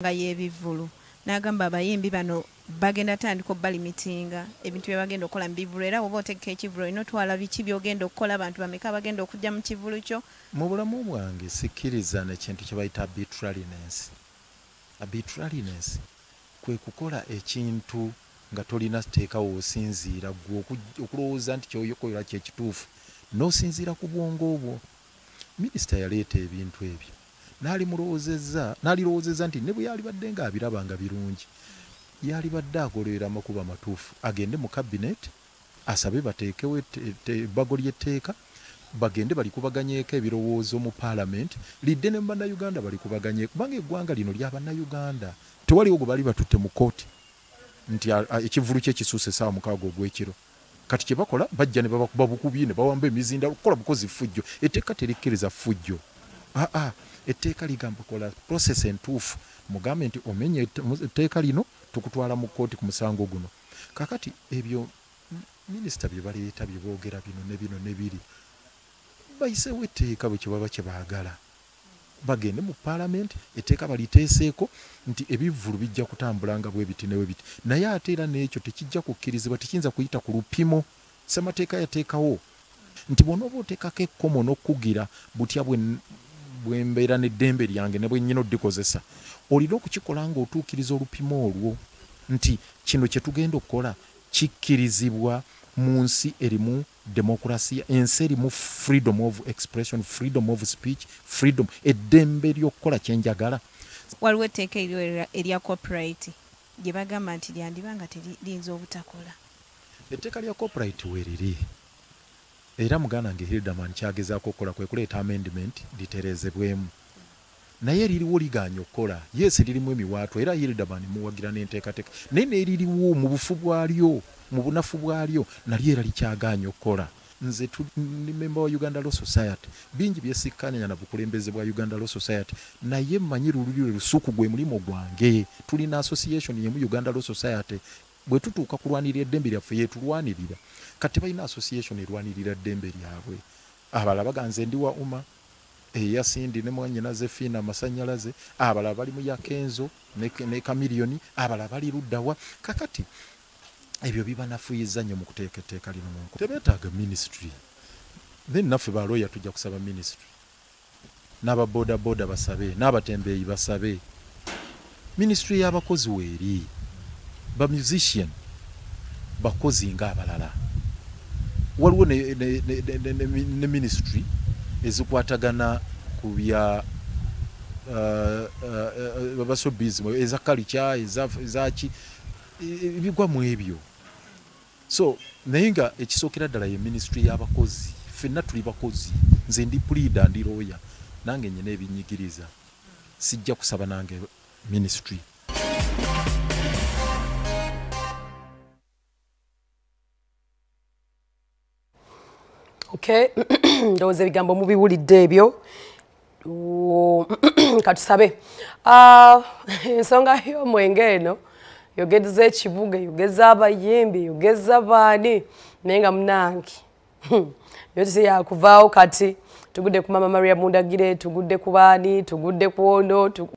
nga y'ebivvulu n'agamba abayimbi bano bagenda tandika obalimitinga ebintu bye bagenda okukola mu bivvulu era oba otegeka ekivvulu olina otwala biki by'ogenda okukola abantu bameka bagenda okujja mu kivvulu kyo. Mu bulamu bwange sikkiriza n'ekintu kye bayita arbitrariness. Arbitrariness kwe kukola ekintu nga tolina teekawo osinziira gwe okulowooza nti kyoyokola kyekituufu n'osinziira ku bwongo obwo. Minisita yaleeta ebintu ebyo n'alirowoozezza nti ne bwe yalibadde ng'abiraba nga birungi yalibadde agolera amakubo amatuufu agende mu kabineeti asabe bateekewo ebbago ly'etteeka bagende balikubaganyeeko ebirowoozo mu paalamenti lidde ne bannayuganda balikubaganyeeko kubanga eggwanga lino lya bannayuganda tewaliwo gwe bali batutte mu kooti nti ekivvulu kye kisuuse essaawa 6 ogw'ekiro. Kati kye bakola bajja ne babakuba bukubi ne bawamba emizinda okukola bukozi fujjo. Etteeka terikkiriza fujjo. Etteeka ligamba kola process entuufu mugambe nti omenye etteeka lino tukutwala mu kooti ku musango guno. Kakati ebyo minisita bye baleeta bye boogera bino ne biri bayiseewo etteeka bwe kye baba kye baagala bagende mu paalamenti etteeka baliteeseeko nti ebivvulu bijja kutambula nga bwe biti ne bwe biti naye ate era n'ekyo tekijja kukkirizibwa tekiyinza kuyita ku lupimo ssemateeka yateekawo nti bw'onooba oteekako ekkomo n'okkugira butya bwembeera n'eddembe lyange ne bwe nnyina oddikozesa olina okukikola ng'otuukiriza olupimo olwo nti kino kye tugenda okukola kikkirizibwa mu nsi erimu demokrasia ensi erimu freedom of expression freedom of speech freedom eddembe ly'okukola kyenjagala. Waliwo etteeka erya copyright gye bagamba nti lyandiba nga teriyinza obutakola. Etteeka lya copyright weeriri era muganda nge Hildaman kyagezaako okukola kwe kuleeta amendment litereezebwemu naye liriwo liganya okukola yes lirimu emiwaatwa era Hildaman muwagira n'enteekateeka naye neeririwo mu bufu bwalyo mu bunafu bwalyo nalyo era likyaganya okukola. Nze ndi memba wa Uganda Law Society bingi byesikkaanya na bukulembeze bwa Uganda Law Society naye mmanyi lululyo lusuku gwe mulimo gwange tulina association yemu Uganda Law Society bwe tutuuka kulwanirira eddembe lyaffe yetulwanirira kati balina association erwanirira eddembe lyabwe abalala baganze ndi wa uma eyasindi ne mwanyina Zefina Masanyalaze abalala bali mu yakenzo ne Kamiliyoni abalala bali luddawa kakati ebyo bibanafuyiza nnyo mu kuteeka etteeka lino mu nkola. Tebeetaaga ministry then naffe ba lawyer tujja kusaba ministry n'ababodaboda basabe n'abatembeeyi basabe ministry y'abakozi weeri ba musician bakozi ng'abalala waliwo ne ministry ezikwatagana ku bya babasobizi eza culture ezaki ebigwa mu ebyo so naye nga ekisookera ddala ye ministry y'abakozi ffenna tuli bakozi nze ndi pleader ndi lawyer nange nyina ebinyigiriza sijja kusaba nange ministry. Okay, ndowooza ebigambo mubiwulidde ebyo katusabe ensonga y'omwenge eno yogeza ekibuga yogeza abayimbi yogeza baani naye nga munange yotisi yakuvaawo kati tugudde ku Mama Maria Mundagire tugudde ku baani tugudde ku ono